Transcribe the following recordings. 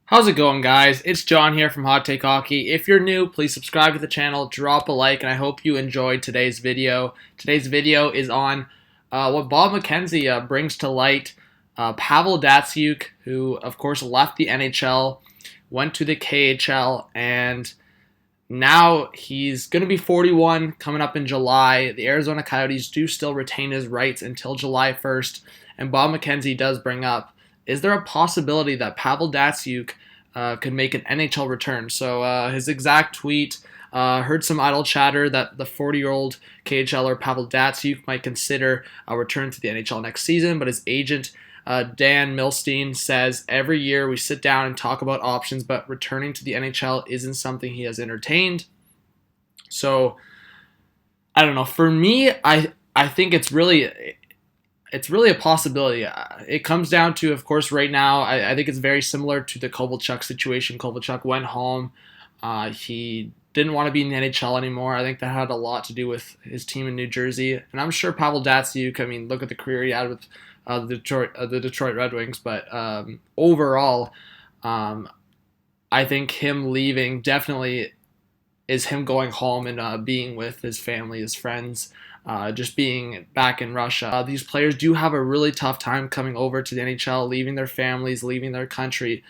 How's it going, guys? It's John here from Hot Take Hockey. If you're new, please subscribe to the channel, drop a like, and I hope you enjoyed today's video. Today's video is on what Bob McKenzie brings to light. Pavel Datsyuk, who, of course, left the NHL, went to the KHL, and now he's going to be 41 coming up in July. The Arizona Coyotes do still retain his rights until July 1st, and Bob McKenzie does bring up, is there a possibility that Pavel Datsyuk could make an NHL return? So his exact tweet, heard some idle chatter that the 40-year-old KHLer Pavel Datsyuk might consider a return to the NHL next season, but his agent Dan Milstein says every year we sit down and talk about options, but returning to the NHL isn't something he has entertained. So I don't know. For me, I think it's really a possibility. It comes down to, of course, right now, I think it's very similar to the Kovalchuk situation. Kovalchuk went home. He didn't want to be in the NHL anymore. I think that had a lot to do with his team in New Jersey. And I'm sure Pavel Datsyuk, I mean, look at the career he had with the Detroit Red Wings. But overall, I think him leaving definitely is him going home and being with his family, his friends, just being back in Russia. These players do have a really tough time coming over to the NHL, leaving their families, leaving their country.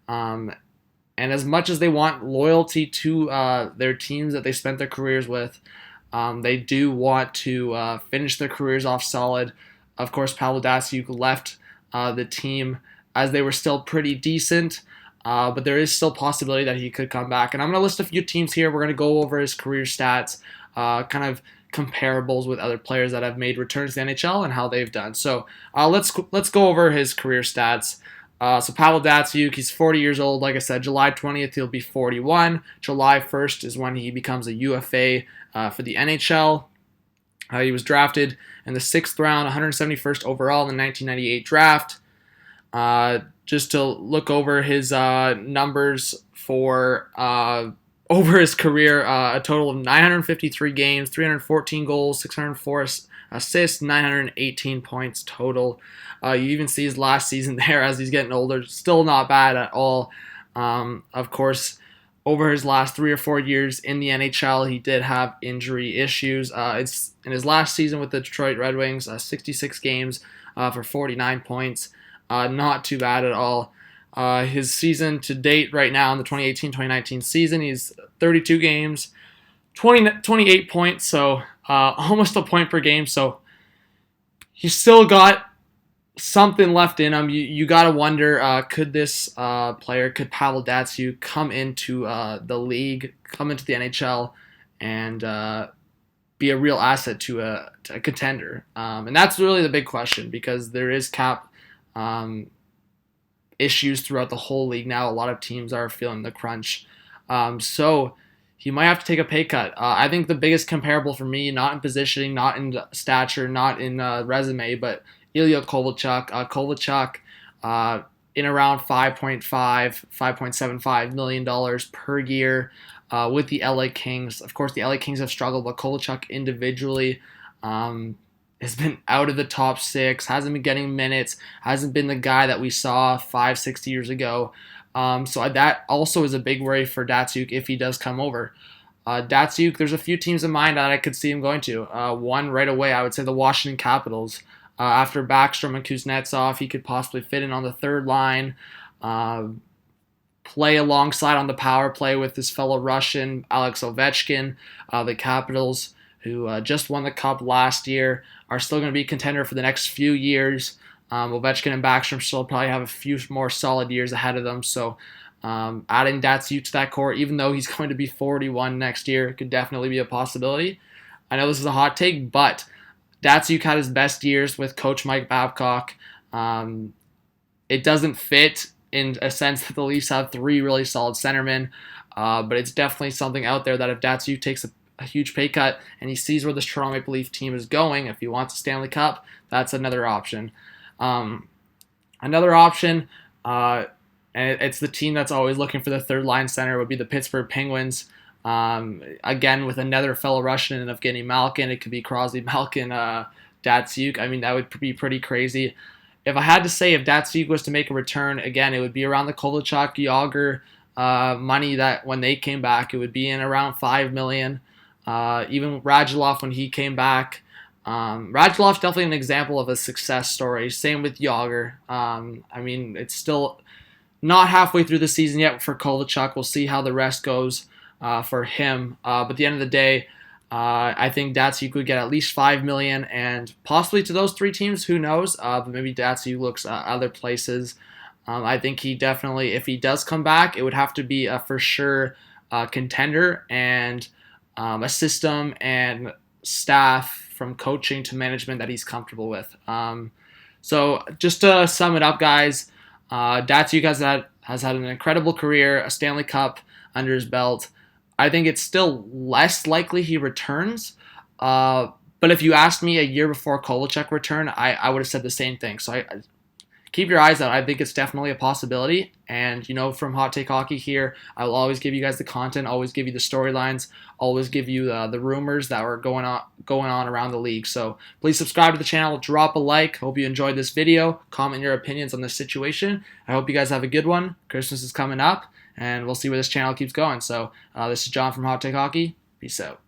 And as much as they want loyalty to their teams that they spent their careers with, they do want to finish their careers off solid. Of course, Pavel Datsyuk left the team as they were still pretty decent. But there is still possibility that he could come back. And I'm going to list a few teams here. We're going to go over his career stats, kind of comparables with other players that have made returns to the NHL and how they've done. So let's go over his career stats. So Pavel Datsyuk, he's 40 years old. Like I said, July 20th, he'll be 41. July 1st is when he becomes a UFA for the NHL. He was drafted in the 6th round, 171st overall in the 1998 draft. Just to look over his numbers for over his career, a total of 953 games, 314 goals, 604 assists, 918 points total. You even see his last season there as he's getting older. Still not bad at all. Of course, over his last 3 or 4 years in the NHL, he did have injury issues. It's in his last season with the Detroit Red Wings, 66 games for 49 points. Not too bad at all. His season to date right now in the 2018-2019 season, he's 32 games, 28 points, so almost a point per game. So he's still got something left in him. You got to wonder, could this player, could Pavel Datsyuk come into the league, come into the NHL, and be a real asset to a contender? And that's really the big question, because there is cap issues throughout the whole league now. A lot of teams are feeling the crunch. So he might have to take a pay cut. I think the biggest comparable for me, not in positioning, not in stature, not in resume, but Ilya Kovalchuk. Kovalchuk in around $5.75 million per year with the LA Kings. Of course, the LA Kings have struggled, but Kovalchuk individually has been out of the top 6, hasn't been getting minutes, hasn't been the guy that we saw 5-6 years ago. So that also is a big worry for Datsyuk if he does come over. Datsyuk, there's a few teams in mind that I could see him going to. One right away, I would say the Washington Capitals. After Backstrom and Kuznetsov, he could possibly fit in on the third line, play alongside on the power play with his fellow Russian, Alex Ovechkin. The Capitals, who just won the Cup last year, are still going to be a contender for the next few years. Ovechkin and Backstrom still probably have a few more solid years ahead of them. So adding Datsyuk to that core, even though he's going to be 41 next year, could definitely be a possibility. I know this is a hot take, but Datsyuk had his best years with Coach Mike Babcock. It doesn't fit in a sense that the Leafs have 3 really solid centermen, but it's definitely something out there that if Datsyuk takes a huge pay cut and he sees where this Toronto Maple Leaf team is going, if he wants a Stanley Cup, that's another option. Another option, and it's the team that's always looking for the third line center, would be the Pittsburgh Penguins. Again, with another fellow Russian of Evgeny Malkin. It could be Crosby, Malkin, Datsyuk. I mean, that would be pretty crazy. if I had to say if Datsyuk was to make a return again, it would be around the Kovalchuk, Yager money that when they came back, it would be in around $5 million. Even Radulov when he came back. Radulov's definitely an example of a success story. Same with Yager. I mean, it's still not halfway through the season yet for Kovalchuk. We'll see how the rest goes for him. But at the end of the day, I think Datsyuk would get at least $5 million, and possibly to those three teams. Who knows? But maybe Datsyuk looks other places. I think he definitely, if he does come back, it would have to be a for sure contender, and a system and staff from coaching to management that he's comfortable with. So just to sum it up, guys, Datsyuk has had an incredible career, a Stanley Cup under his belt. I think it's still less likely he returns. But if you asked me a year before Kovalchuk returned, I would have said the same thing. So I keep your eyes out. I think it's definitely a possibility. And, from Hot Take Hockey here, I will always give you guys the content, always give you the storylines, always give you the rumors that are going on around the league. So please subscribe to the channel, drop a like. Hope you enjoyed this video. Comment your opinions on this situation. I hope you guys have a good one. Christmas is coming up, and we'll see where this channel keeps going. So this is John from Hot Take Hockey. Peace out.